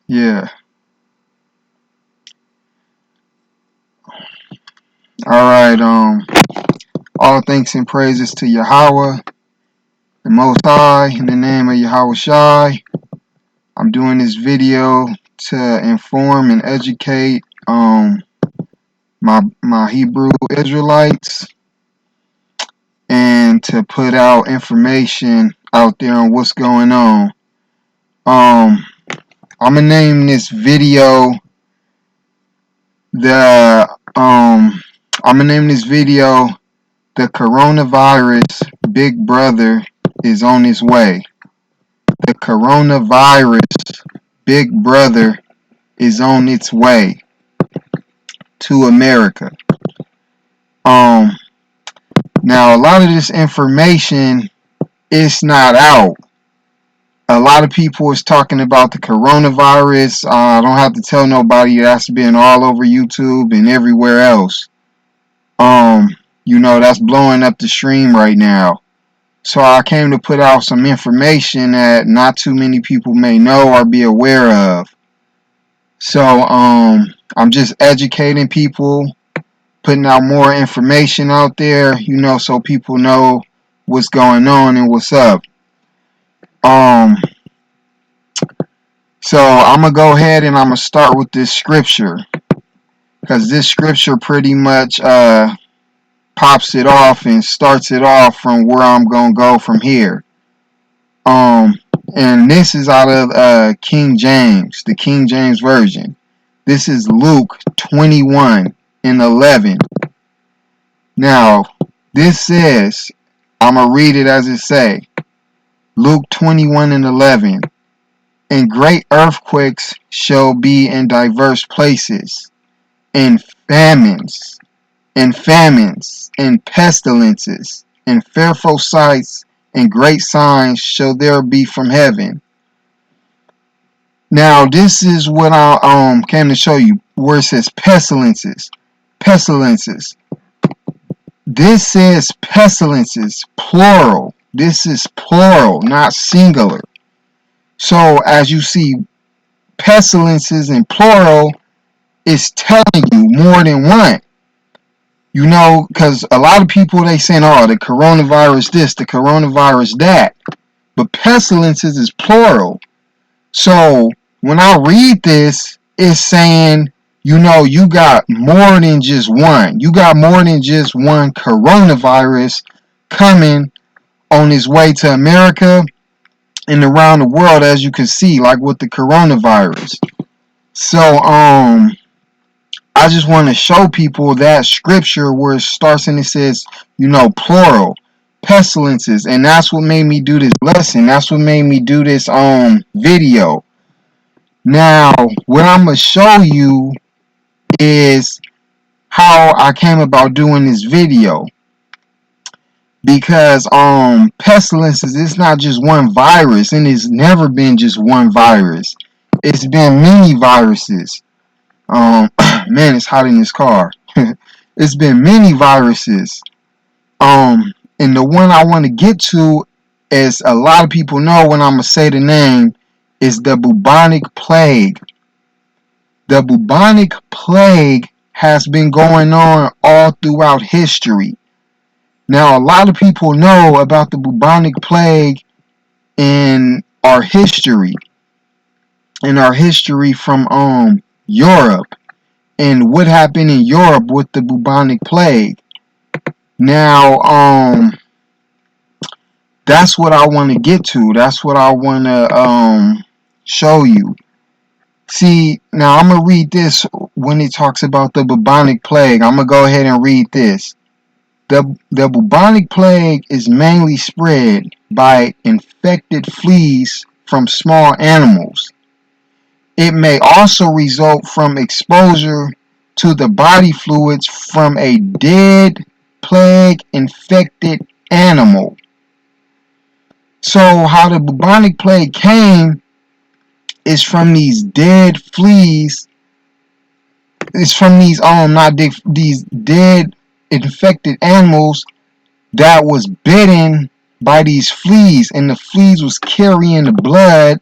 Yeah. Alright, all thanks and praises to Yahweh, the Most High, in the name of Yahweh Shai. I'm doing this video to inform and educate my Hebrew Israelites and to put out information out there on what's going on. I'm gonna name this video the the coronavirus Big Brother is on its way. The coronavirus Big Brother is on its way to America. Um Now a lot of this information is not out. A lot of people is talking about the coronavirus. I don't have to tell nobody, that's been all over YouTube and everywhere else. That's blowing up the stream right now. So I came to put out some information that not too many people may know or be aware of. So I'm just educating people, putting out more information out there, so people know what's going on and what's up. So I'm gonna go ahead and I'm gonna start with this scripture, because this scripture pretty much pops it off and starts it off from where I'm gonna go from here. And this is out of King James, the King James Version. This is Luke 21:11. Now, this says, I'm gonna read it as it say. Luke 21:11. And great earthquakes shall be in diverse places, and famines, and pestilences, and fearful sights, and great signs shall there be from heaven. Now, this is what I came to show you, where it says pestilences. Pestilences. This says pestilences, plural. This is plural, not singular. So as you see pestilences in plural, it's telling you more than one. Because a lot of people, they saying, oh, the coronavirus this, the coronavirus that. But pestilences is plural. So when I read this, it's saying, you got more than just one. You got more than just one coronavirus coming on its way to America and around the world, as you can see, like with the coronavirus. So I just want to show people that scripture where it starts and it says, plural, pestilences. And that's what made me do this lesson. That's what made me do this video. Now, what I'm going to show you is how I came about doing this video. Because pestilences, it's not just one virus, and it's never been just one virus. It's been many viruses. Man, it's hot in this car. It's been many viruses. And the one I want to get to, as a lot of people know when I'm gonna say the name, is the bubonic plague. The bubonic plague has been going on all throughout history. Now, a lot of people know about the bubonic plague in our history from Europe, and what happened in Europe with the bubonic plague. Now, that's what I want to get to. That's what I want to show you. See, now I'm going to read this when it talks about the bubonic plague. I'm going to go ahead and read this. The bubonic plague is mainly spread by infected fleas from small animals. It may also result from exposure to the body fluids from a dead plague-infected animal. So how the bubonic plague came is from these dead fleas. It's from these dead infected animals that was bitten by these fleas, and the fleas was carrying the blood,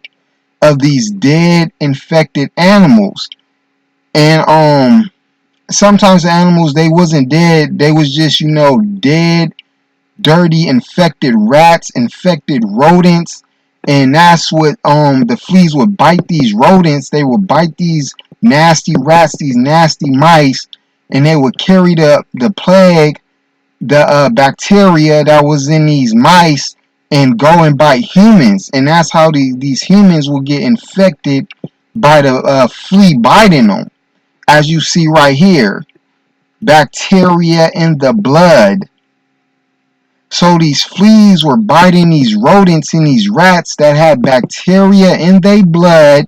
of these dead infected animals. And sometimes the animals, they wasn't dead, they was just, dead, dirty, infected rats, infected rodents. And that's what the fleas would bite these rodents. They would bite these nasty rats, these nasty mice, and they would carry the plague, the bacteria that was in these mice, and go and bite humans. And that's how these humans will get infected by the flea biting them. As you see right here, bacteria in the blood. So these fleas were biting these rodents and these rats that had bacteria in their blood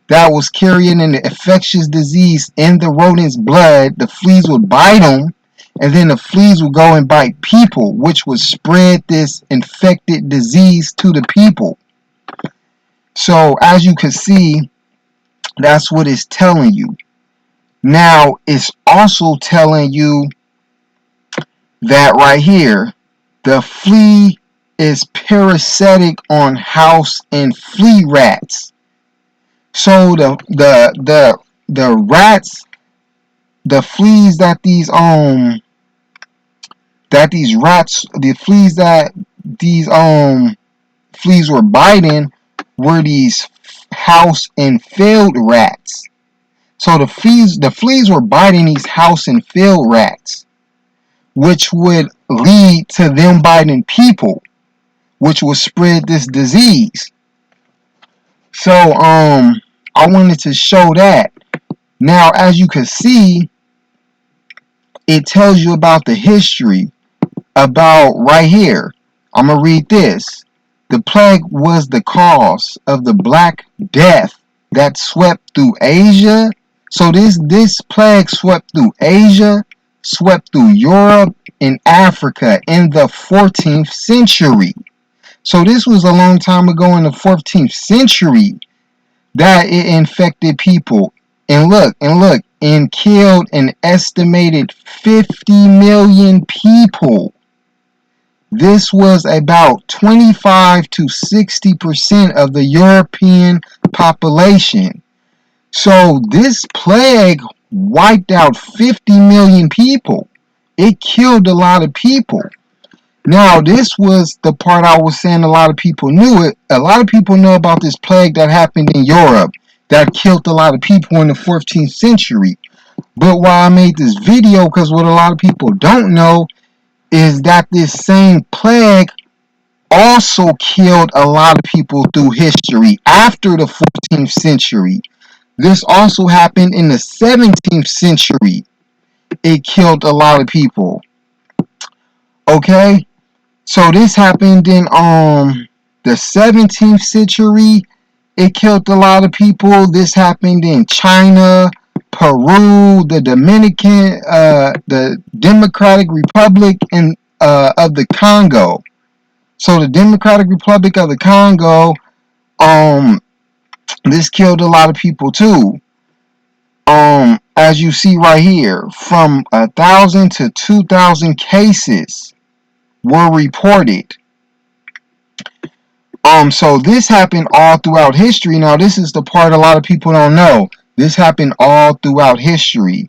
that was carrying an infectious disease in the rodent's blood. The fleas would bite them, and then the fleas would go and bite people, which would spread this infected disease to the people. So as you can see, that's what it's telling you. Now, it's also telling you that right here, the flea is parasitic on house and flea rats. So the rats, the fleas that these rats, the fleas that these fleas were biting were these house and field rats. So the fleas were biting these house and field rats, which would lead to them biting people, which would spread this disease. So I wanted to show that. Now, as you can see, it tells you about the history, about right here. I'm going to read this. The plague was the cause of the Black Death that swept through Asia. So this plague swept through Asia, swept through Europe and Africa in the 14th century. So this was a long time ago in the 14th century that it infected people. And look, and killed an estimated 50 million people. This was about 25 to 60% of the European population. So this plague wiped out 50 million people. It killed a lot of people. Now, this was the part I was saying a lot of people knew it. A lot of people know about this plague that happened in Europe that killed a lot of people in the 14th century. But why I made this video, because what a lot of people don't know is that this same plague also killed a lot of people through history after the 14th century. This also happened in the 17th century. It killed a lot of people. Okay? So this happened in the 17th century. It killed a lot of people. This happened in China, Peru, the Democratic Republic of the Congo. So the Democratic Republic of the Congo, this killed a lot of people too. As you see right here, from 1,000 to 2,000 cases were reported. So this happened all throughout history. Now, this is the part a lot of people don't know. This happened all throughout history.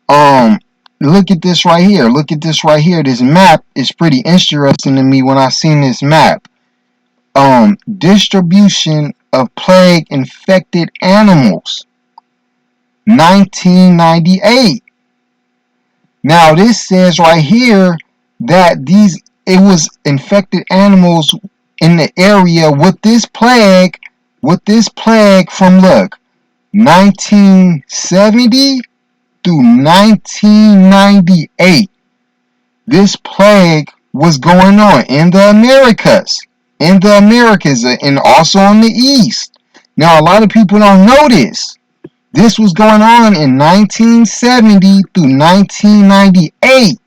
Look at this right here. Look at this right here. This map is pretty interesting to me when I seen this map. Distribution of plague infected animals. 1998. Now, this says right here that it was infected animals in the area with this plague from, look, 1970 through 1998. This plague was going on in the Americas, and also in the East. Now, a lot of people don't know this. This was going on in 1970 through 1998.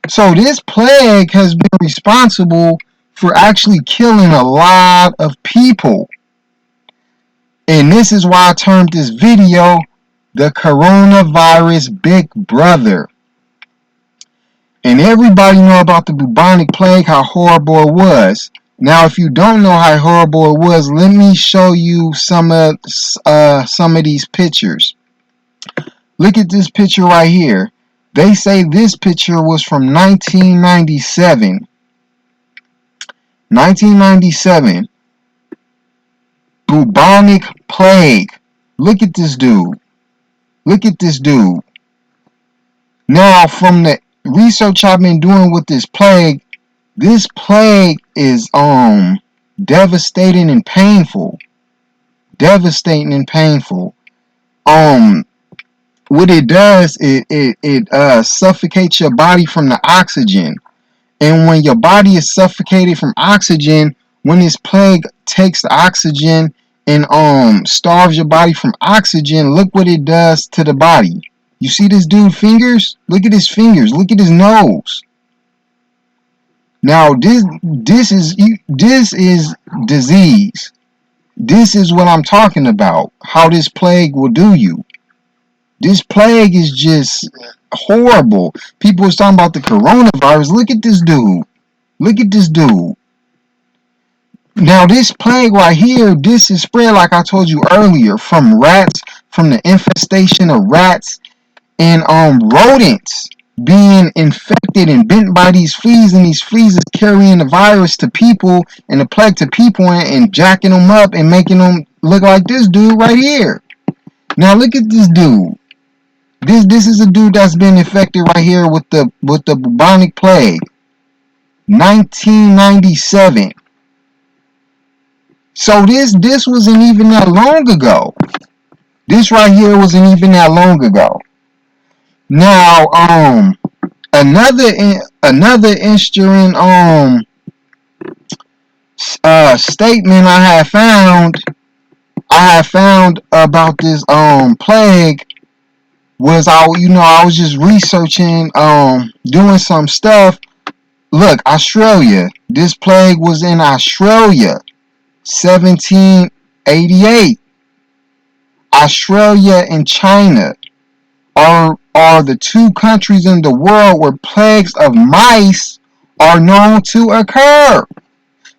So this plague has been responsible for actually killing a lot of people. And this is why I termed this video the coronavirus Big Brother. And everybody know about the bubonic plague, how horrible it was. Now, if you don't know how horrible it was, let me show you some of these pictures. Look at this picture right here. They say this picture was from 1997. 1997. Bubonic plague. Look at this dude. Look at this dude. Now, from the research I've been doing with this plague is devastating and painful. Devastating and painful. What it does, it suffocates your body from the oxygen. And when your body is suffocated from oxygen, when this plague takes the oxygen and starves your body from oxygen, look what it does to the body. You see this dude's fingers? Look at his fingers. Look at his nose. Now this is disease. This is what I'm talking about. How this plague will do you. This plague is just horrible. People was talking about the coronavirus. Look at this dude. Look at this dude. Now this plague right here, this is spread, like I told you earlier, from rats, from the infestation of rats and rodents being infected and bitten by these fleas, and these fleas is carrying the virus to people and the plague to people and jacking them up and making them look like this dude right here. Now look at this dude. This is a dude that's been infected right here with the bubonic plague. 1997. So this wasn't even that long ago. This right here wasn't even that long ago. Now, another interesting statement I have found about this plague was I was just researching, doing some stuff. Look, Australia. This plague was in Australia, 1788. Australia and China are the two countries in the world where plagues of mice are known to occur.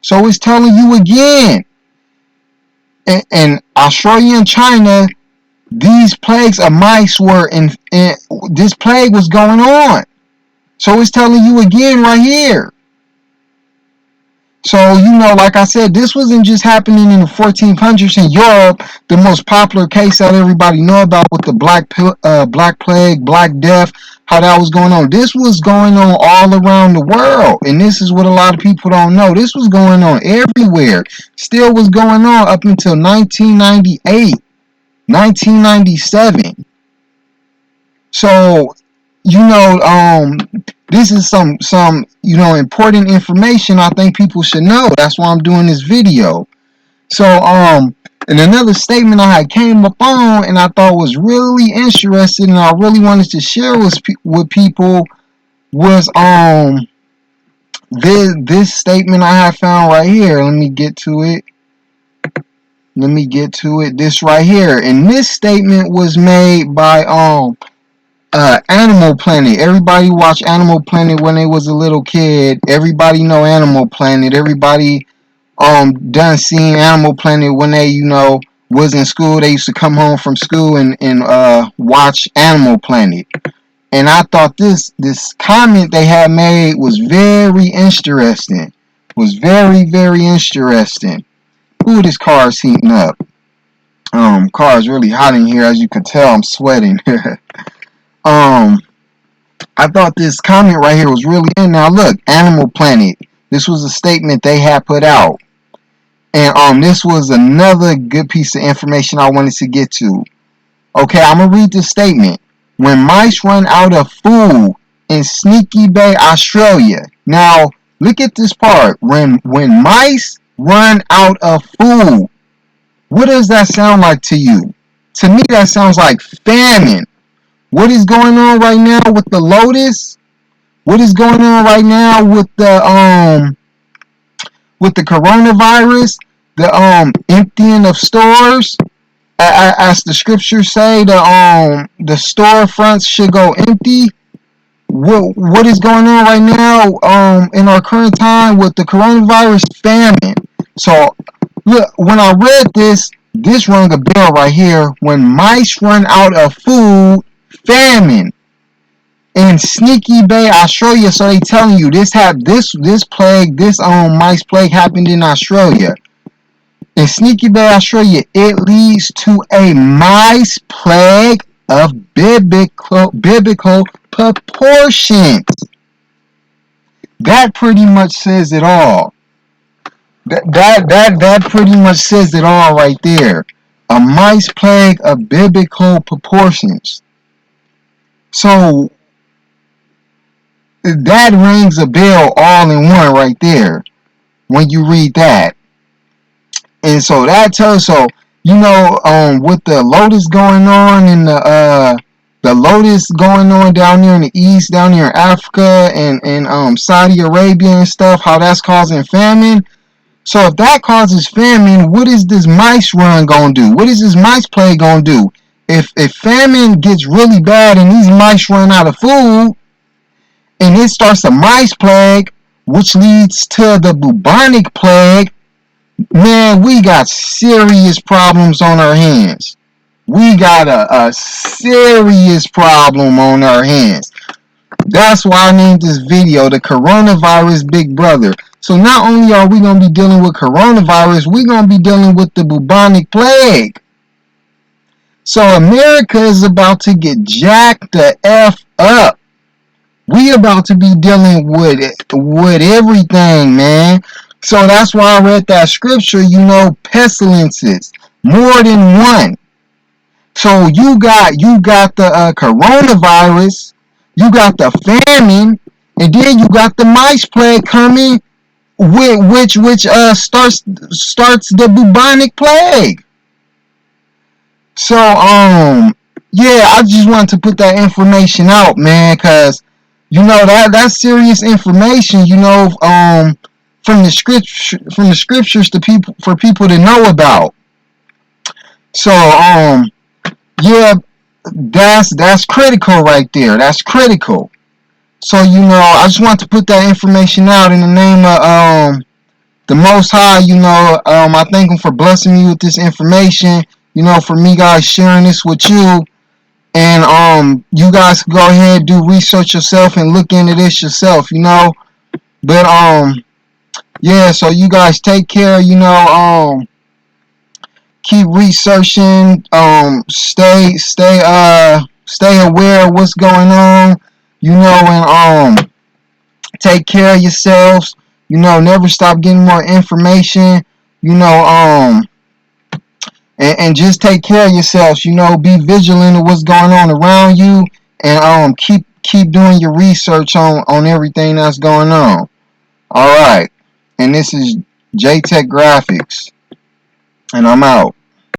So it's telling you again, in Australia and China, these plagues of mice were this plague was going on. So it's telling you again right here. So, like I said, this wasn't just happening in the 1400s in Europe, the most popular case that everybody know about with the Black Plague, Black Death, how that was going on. This was going on all around the world, and this is what a lot of people don't know. This was going on everywhere. Still was going on up until 1998, 1997. So, this is some important information I think people should know. That's why I'm doing this video. So and another statement I had came up on and I thought was really interesting and I really wanted to share with people was this statement I have found right here. Let me get to it. This right here. And this statement was made by Animal Planet. Everybody watched Animal Planet when they was a little kid. Everybody know Animal Planet. Everybody done seen Animal Planet when they was in school. They used to come home from school and watch Animal Planet. And I thought this comment they had made was very interesting. Was very, very interesting. Ooh, this car is heating up. Car is really hot in here, as you can tell. I'm sweating. I thought this comment right here was really in. Now look, Animal Planet. This was a statement they had put out. And this was another good piece of information I wanted to get to. Okay, I'm gonna read this statement. When mice run out of food in Sneaky Bay, Australia. Now, look at this part. When mice run out of food, what does that sound like to you? To me, that sounds like famine. What is going on right now with the Lotus? What is going on right now with the coronavirus? The emptying of stores, as the scriptures say, the storefronts should go empty. what is going on right now in our current time with the coronavirus? Famine. So look, when I read this rung a bell right here. When mice run out of food, famine. In Sneaky Bay, Australia, so they telling you this plague, this mice plague happened in Australia. In Sneaky Bay, Australia, it leads to a mice plague of biblical proportions. That pretty much says it all. That pretty much says it all right there. A mice plague of biblical proportions. So that rings a bell all in one right there when you read that. And so that tells, so with the lotus going on and the lotus going on down there in the east, down there in Africa and Saudi Arabia and stuff, how that's causing famine. So if that causes famine, what is this mice run gonna do? What is this mice plague gonna do? If famine gets really bad and these mice run out of food, and it starts a mice plague, which leads to the bubonic plague, man, we got serious problems on our hands. We got a serious problem on our hands. That's why I named this video the Coronavirus Big Brother. So not only are we going to be dealing with coronavirus, we're going to be dealing with the bubonic plague. So America is about to get jacked the F up. We about to be dealing with everything, man. So that's why I read that scripture, pestilences, more than one. So you got the coronavirus, you got the famine, and then you got the mice plague coming, which starts the bubonic plague. So yeah, I just wanted to put that information out, man, cause that's serious information, from the scriptures for people to know about. So yeah, that's critical right there. That's critical. So I just want to put that information out in the name of the Most High. I thank Him for blessing me with this information. For me guys sharing this with you. And you guys go ahead, do research yourself and look into this yourself, But yeah, so you guys take care, keep researching, stay aware of what's going on, and take care of yourselves, never stop getting more information, and just take care of yourselves, be vigilant of what's going on around you, and keep doing your research on everything that's going on. All right, and this is J Tech Graphics, and I'm out.